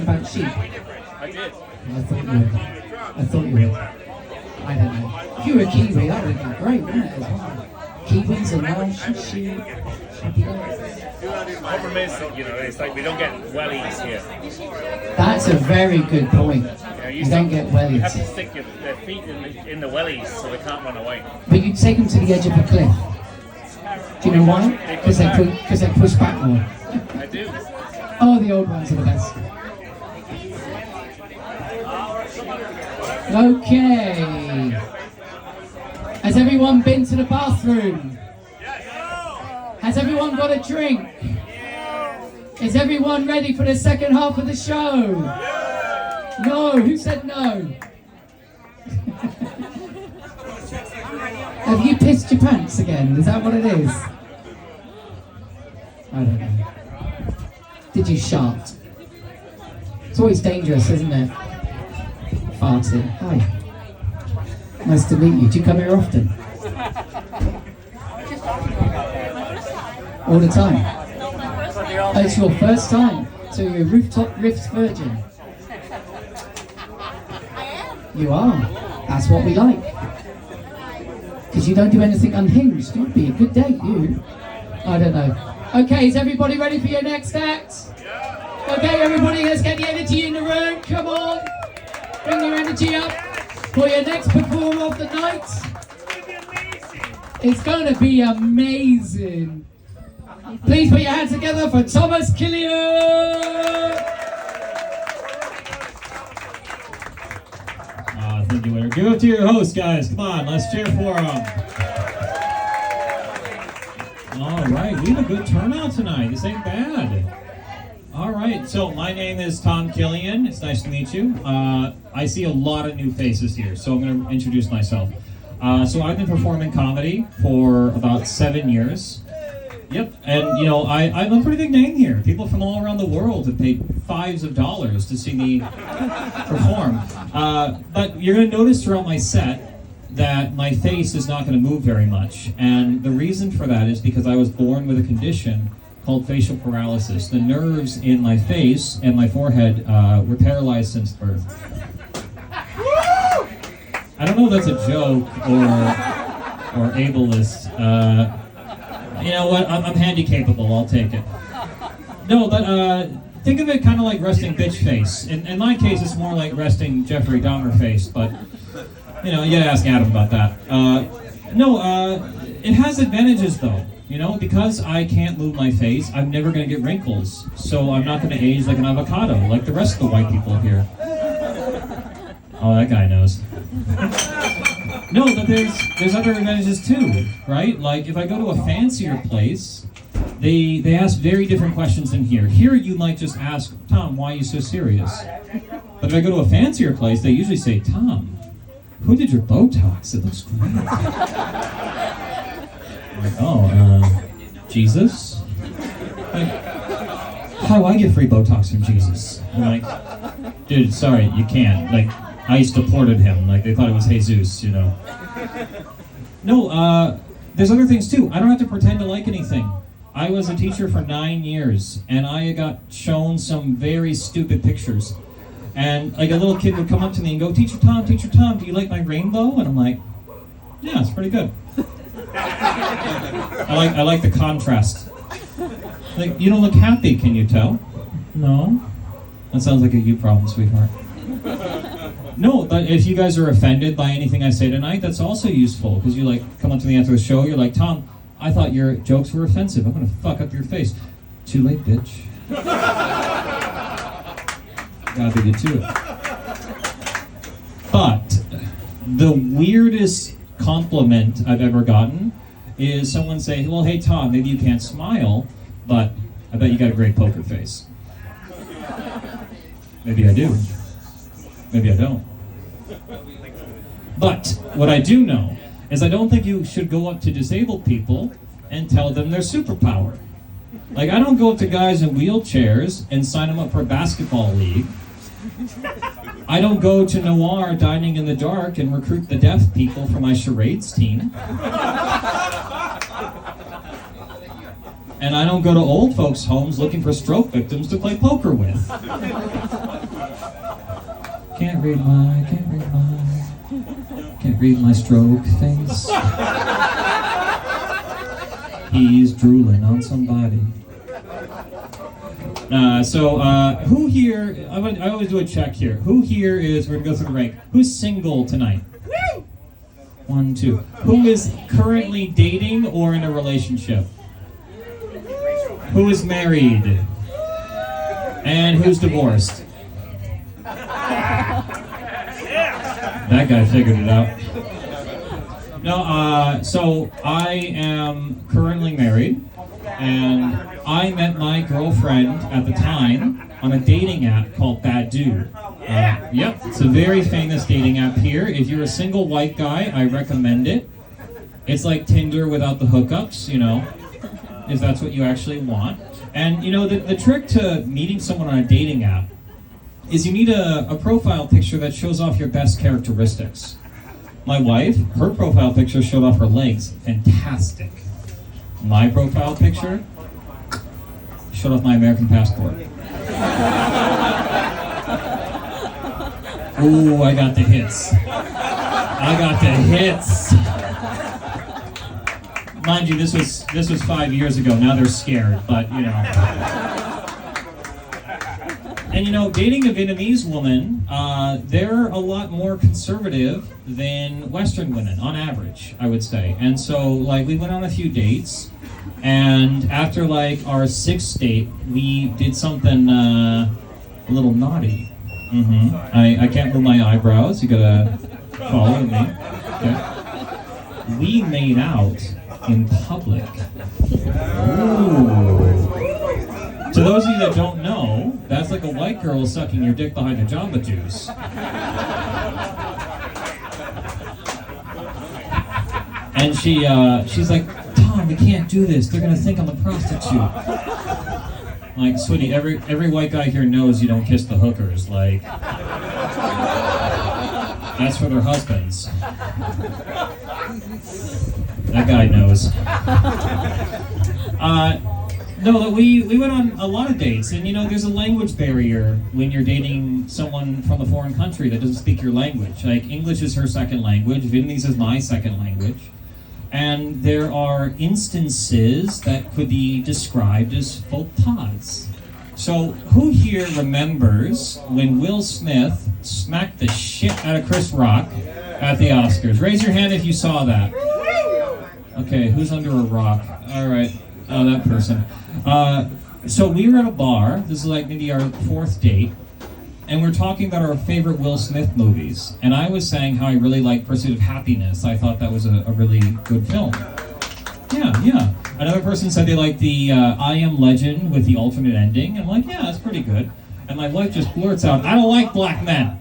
about sheep? I did. I thought you would. I thought you would. I don't know. If you were a Kiwi, that would be great, wouldn't it, as well? Kiwis and Welsh and sheep. The problem is that, it's like we don't get wellies here. That's a very good point. You don't get wellies. You have to stick their feet in the wellies so they can't run away. But you take them to the edge of a cliff. Do you know why? Because they push back more. I do. Oh, the old ones are the best. Okay. Has everyone been to the bathroom? Has everyone got a drink? Is everyone ready for the second half of the show? No. Who said no? Have you pissed your pants again? Is that what it is? I don't know. Did you shart? It's always dangerous, isn't it? Farting. Hi. Nice to meet you. Do you come here often? All the time? Oh, it's your first time? So you're a rooftop rift virgin? You are. That's what we like. Because you don't do anything unhinged. You'd be a good date, you. I don't know. Okay, is everybody ready for your next act? Okay, everybody, let's get the energy in the room. Come on. Bring your energy up for your next performer of the night. It's going to be amazing. Please put your hands together for Thomas Killian. Thank you, Larry. Give it to your host, guys. Come on, let's cheer for him. All right, we have a good turnout tonight. This ain't bad. All right, so my name is Tom Killian. It's nice to meet you. I see a lot of new faces here, so I'm going to introduce myself. So I've been performing comedy for about 7 years. Yep, and I'm a pretty big name here. People from all around the world have paid $5s of dollars to see me perform. But you're going to notice throughout my set that my face is not going to move very much. And the reason for that is because I was born with a condition called facial paralysis. The nerves in my face and my forehead were paralyzed since birth. I don't know if that's a joke or ableist. You know what? I'm handy-capable. I'll take it. No, but think of it kind of like resting bitch face. In my case, it's more like resting Jeffrey Dahmer face. But you gotta ask Adam about that. It has advantages though. Because I can't move my face, I'm never gonna get wrinkles. So I'm not gonna age like an avocado, like the rest of the white people here. Oh, that guy knows. No, but there's other advantages too, right? Like if I go to a fancier place, they ask very different questions than here. Here you might just ask, Tom, why are you so serious? But if I go to a fancier place, they usually say, Tom, who did your Botox? It looks great. I'm like, Jesus? Like, how do I get free Botox from Jesus? I'm like, dude, sorry, you can't. Like, ICE deported him. Like, they thought it was Jesus, No, there's other things too. I don't have to pretend to like anything. I was a teacher for 9 years, and I got shown some very stupid pictures. And like a little kid would come up to me and go, Teacher Tom, do you like my rainbow? And I'm like, yeah, it's pretty good. I like the contrast. Like, you don't look happy, can you tell? No. That sounds like a you problem, sweetheart. No, but if you guys are offended by anything I say tonight, that's also useful, because you come up to me after the show, you're like, Tom, I thought your jokes were offensive. I'm gonna fuck up your face. Too late, bitch. Gotta be good too. But the weirdest compliment I've ever gotten is someone say, well, hey Tom, maybe you can't smile, but I bet you got a great poker face. Maybe I do. Maybe I don't. But what I do know is I don't think you should go up to disabled people and tell them their superpower. Like, I don't go up to guys in wheelchairs and sign them up for a basketball league. I don't go to Noir Dining in the Dark and recruit the deaf people for my charades team. And I don't go to old folks' homes looking for stroke victims to play poker with. Can't read my stroke face. He's drooling on somebody. Who here, I always do a check here. Who here is, we're gonna go through the rank, who's single tonight? 1, 2. Who is currently dating or in a relationship? Who is married? And who's divorced? That guy figured it out. No, so I am currently married, and I met my girlfriend at the time on a dating app called Badoo. Yep, it's a very famous dating app here. If you're a single white guy, I recommend it. It's like Tinder without the hookups, you know, if that's what you actually want. And, you know, the trick to meeting someone on a dating app is you need a profile picture that shows off your best characteristics. My wife, her profile picture showed off her legs. Fantastic. My profile picture showed off my American passport. Ooh, I got the hits. Mind you, this was 5 years ago. Now they're scared, but you know. And you know, dating a Vietnamese woman, they're a lot more conservative than Western women, on average, I would say. And so, like, we went on a few dates, and after, like, our 6th date, we did something a little naughty. I can't move my eyebrows, you gotta follow me. Okay. We made out in public. Ooh. To those of you that don't know, that's like a white girl sucking your dick behind a Jamba Juice. And she's like, Tom, we can't do this. They're gonna think I'm a prostitute. Like, sweetie, every white guy here knows you don't kiss the hookers. Like, that's for their husbands. That guy knows. No, we went on a lot of dates, and you know, there's a language barrier when you're dating someone from a foreign country that doesn't speak your language. Like, English is her second language, Vietnamese is my second language, and there are instances that could be described as faux pas. So, who here remembers when Will Smith smacked the shit out of Chris Rock at the Oscars? Raise your hand if you saw that. Okay, who's under a rock? All right. Oh, that person. So we were at a bar. This is like maybe our 4th date, and we're talking about our favorite Will Smith movies. And I was saying how I really like Pursuit of Happiness. I thought that was a really good film. Yeah. Another person said they liked the I Am Legend with the alternate ending. I'm like, yeah, that's pretty good. And my wife just blurts out, I don't like black men.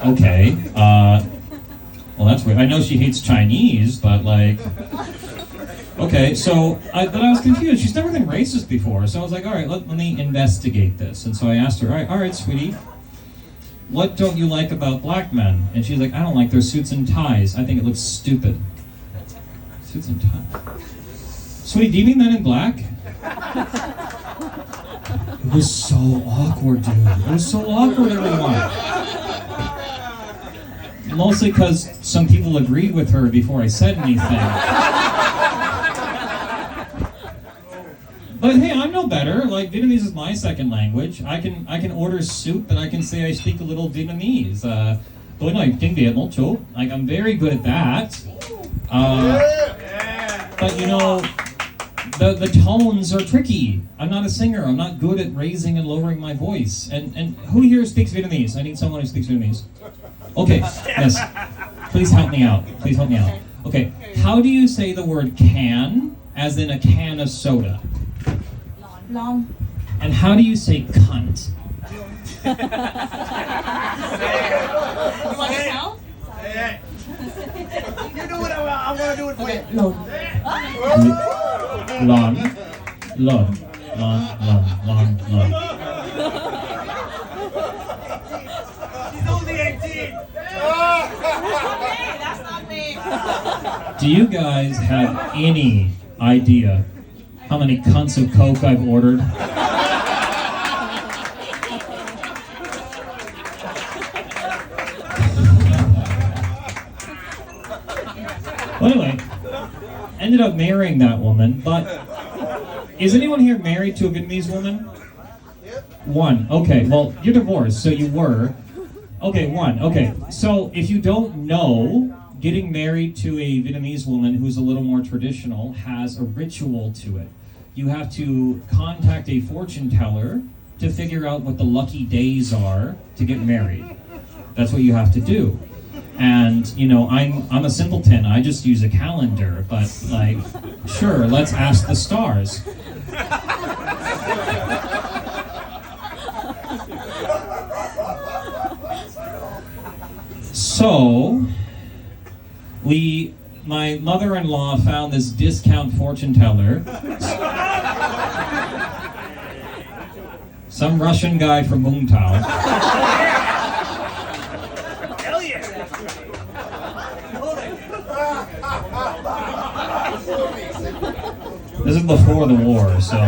Okay. Well, that's weird. I know she hates Chinese, but like, okay. So, but I was confused. She's never been racist before, so I was like, all right, let me investigate this. And so I asked her, all right, sweetie, what don't you like about black men? And she's like, I don't like their suits and ties. I think it looks stupid. Suits and ties. Sweetie, do you mean Men in Black? It was so awkward, dude. It was so awkward, everyone. Mostly because some people agreed with her before I said anything. But hey, I'm no better. Like, Vietnamese is my second language. I can order soup, and I can say I speak a little Vietnamese. Tôi nói tiếng Việt một chút. Like, I'm very good at that. But you know, the tones are tricky. I'm not a singer. I'm not good at raising and lowering my voice. And who here speaks Vietnamese? I need someone who speaks Vietnamese. Okay, yes. Please help me out. Okay, how do you say the word can, as in a can of soda? Long. And how do you say cunt? You want to tell? You do what I'm gonna do it for you. Long. Long. 19! Okay, that's not me. Do you guys have any idea how many cunts of Coke I've ordered? Well, anyway, ended up marrying that woman, but is anyone here married to a Vietnamese woman? One. Okay, well, you're divorced, so you were. Okay, one. Okay, so if you don't know, getting married to a Vietnamese woman who's a little more traditional has a ritual to it. You have to contact a fortune teller to figure out what the lucky days are to get married. That's what you have to do. And you know, I'm a simpleton. I just use a calendar, but like, sure, let's ask the stars. So, my mother-in-law found this discount fortune teller. Some Russian guy from Moontown. Hell yeah! This is before the war, so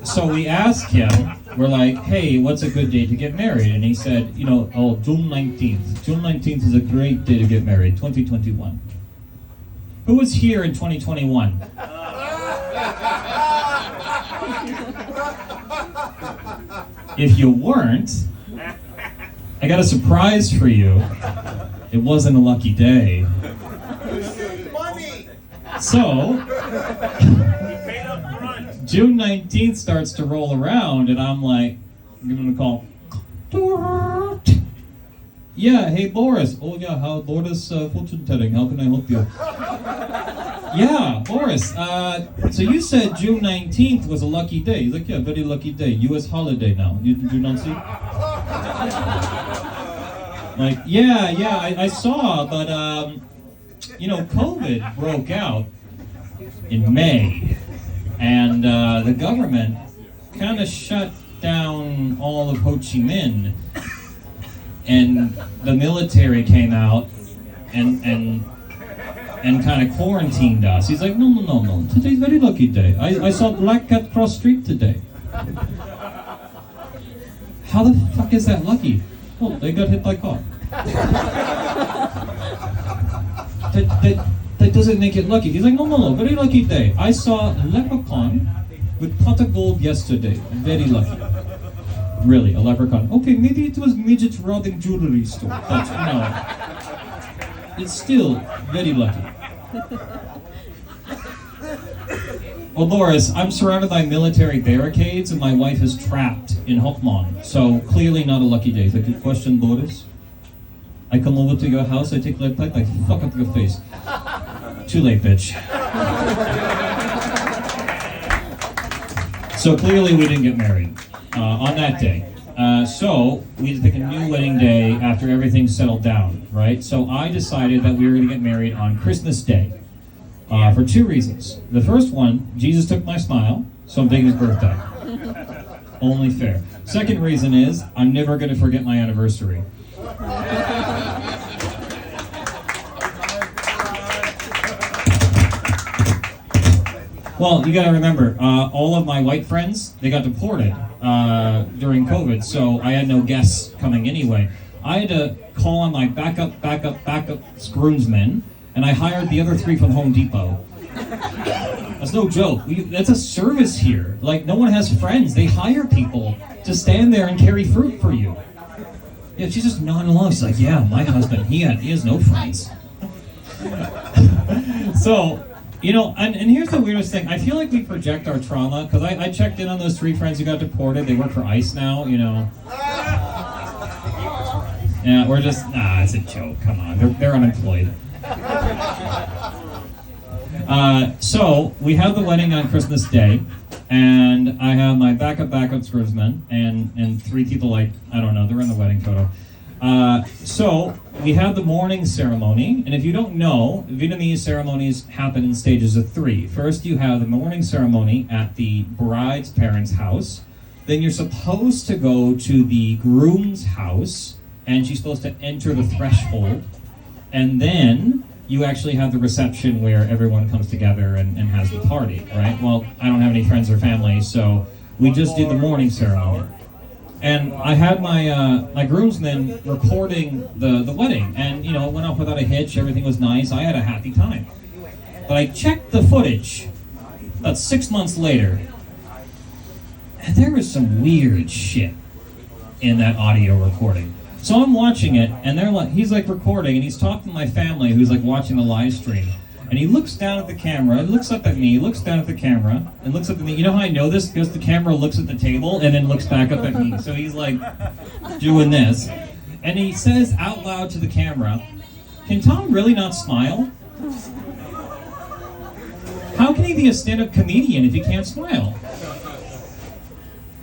so we asked him, we're like, hey, what's a good day to get married? And he said, you know, oh, June 19th. June 19th is a great day to get married, 2021. Who was here in 2021? If you weren't, I got a surprise for you. It wasn't a lucky day. Money! So, Paid up front. June 19th starts to roll around, and I'm like, giving him a call. Yeah, hey Boris. Oh yeah, how Boris fortune telling? How can I help you? Yeah, Boris. So you said June 19th was a lucky day. He's like, yeah, very lucky day. U.S. holiday now. You do not see? Like, yeah, I saw, but you know, COVID broke out in May, and the government kind of shut down all of Ho Chi Minh, and the military came out and kind of quarantined us. He's like, no. Today's a very lucky day. I saw Black Cat cross street today. How the fuck is that lucky? Oh, they got hit by car. That doesn't make it lucky. He's like, no, very lucky day. I saw a leprechaun with pot of gold yesterday. Very lucky. Really, a leprechaun. Okay, maybe it was midgets robbing jewelry store, but no. It's still very lucky. Well, Boris, I'm surrounded by military barricades and my wife is trapped in Hokmon, so clearly not a lucky day. Is that a good question, Boris? I come over to your house, I take lead pipe, I fuck up your face. Too late, bitch. So clearly we didn't get married on that day. So we had to pick a new wedding day after everything settled down, right? So I decided that we were going to get married on Christmas Day for two reasons. The first one, Jesus took my smile, so I'm taking his birthday. Only fair. Second reason is I'm never going to forget my anniversary. Well, you gotta remember, all of my white friends, they got deported during COVID, so I had no guests coming anyway. I had to call on my backup scroomsmen, and I hired the other three from Home Depot. That's no joke. That's a service here. Like, no one has friends. They hire people to stand there and carry fruit for you. Yeah, she's just nodding along. She's like, yeah, my husband, he has no friends. So, you know, and here's the weirdest thing. I feel like we project our trauma, because I checked in on those three friends who got deported. They work for ICE now, you know. Yeah, we're just, it's a joke. Come on, they're unemployed. So, we have the wedding on Christmas Day, and I have my backup screwsmen, and three people, like, I don't know, they're in the wedding photo. So, we have the morning ceremony, and if you don't know, Vietnamese ceremonies happen in stages of three. First, you have the morning ceremony at the bride's parents' house. then you're supposed to go to the groom's house, and she's supposed to enter the threshold, and then you actually have the reception where everyone comes together and has the party, right? Well, I don't have any friends or family, so we just did the morning ceremony. And I had my groomsmen recording the wedding, and you know, it went off without a hitch, everything was nice, I had a happy time. But I checked the footage about 6 months later, and there was some weird shit in that audio recording. So I'm watching it, and he's like recording, and he's talking to my family who's like watching the live stream. And he looks down at the camera, looks up at me, looks down at the camera, and looks up at me. You know how I know this? Because the camera looks at the table and then looks back up at me. So he's like doing this. And he says out loud to the camera, "Can Tom really not smile? How can he be a stand-up comedian if he can't smile?"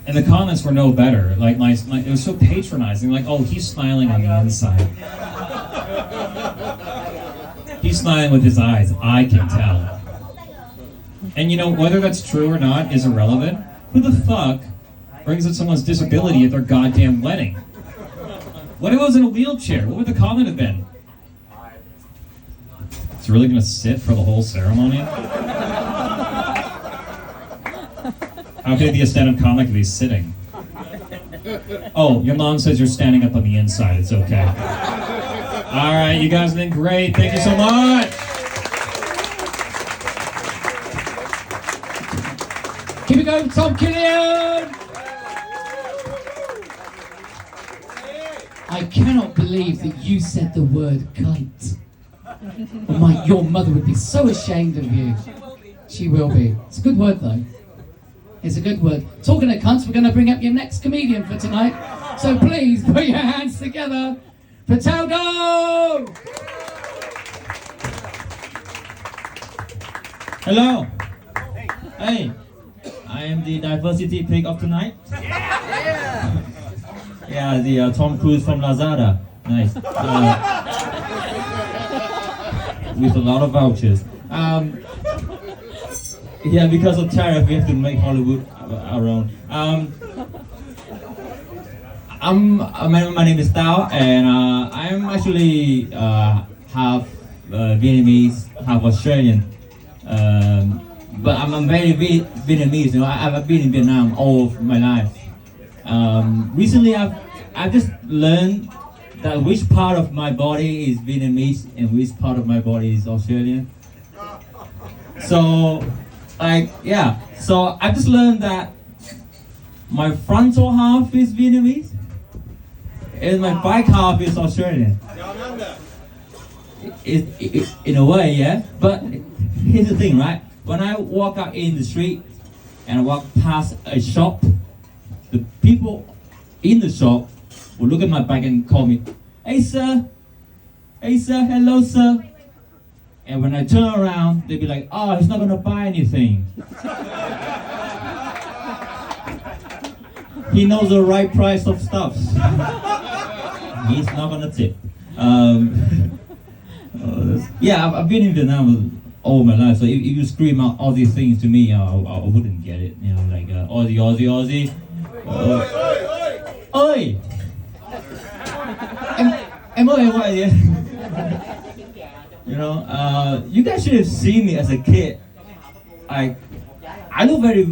And the comments were no better. Like it was so patronizing. Like, "Oh, he's smiling on the inside. He's smiling with his eyes. I can tell." And you know, whether that's true or not is irrelevant. Who the fuck brings up someone's disability at their goddamn wedding? What if I was in a wheelchair? What would the comment have been? It's really gonna sit for the whole ceremony? How could he be a stand-up comic if he's sitting? Oh, your mom says you're standing up on the inside. It's okay. All right, you guys have been great. Thank you so much. Keep it going, Tom Killian! I cannot believe that you said the word kite. Oh your mother would be so ashamed of you. She will be. It's a good word though. It's a good word. Talking of cunts, we're going to bring up your next comedian for tonight. So please put your hands together for Taldo! Hello. Hey, I am the diversity pick of tonight. Yeah, the Tom Cruise from Lazada. Nice. With a lot of vouchers. Yeah, because of tariff, we have to make Hollywood our own. My name is Tao, and I'm actually half Vietnamese, half Australian. But I'm very Vietnamese. You know, I've been in Vietnam all of my life. Recently, I've just learned that which part of my body is Vietnamese and which part of my body is Australian. So, so I just learned that my frontal half is Vietnamese and my back half is Australian. In a way, yeah. But here's the thing, right? When I walk out in the street and I walk past a shop, the people in the shop will look at my back and call me, "Hey sir, hello sir." And when I turn around, they'll be like, "Oh, he's not gonna buy anything." He knows the right price of stuff. He's not gonna tip. Yeah, I've been in Vietnam all my life, so if you scream out all these things to me, I wouldn't get it. You know, like Aussie, Aussie, Aussie. Oi! M-O-N-Y, yeah. You know, you guys should have seen me as a kid. I look very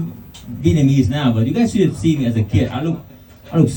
Vietnamese now, but you guys should have seen me as a kid. I look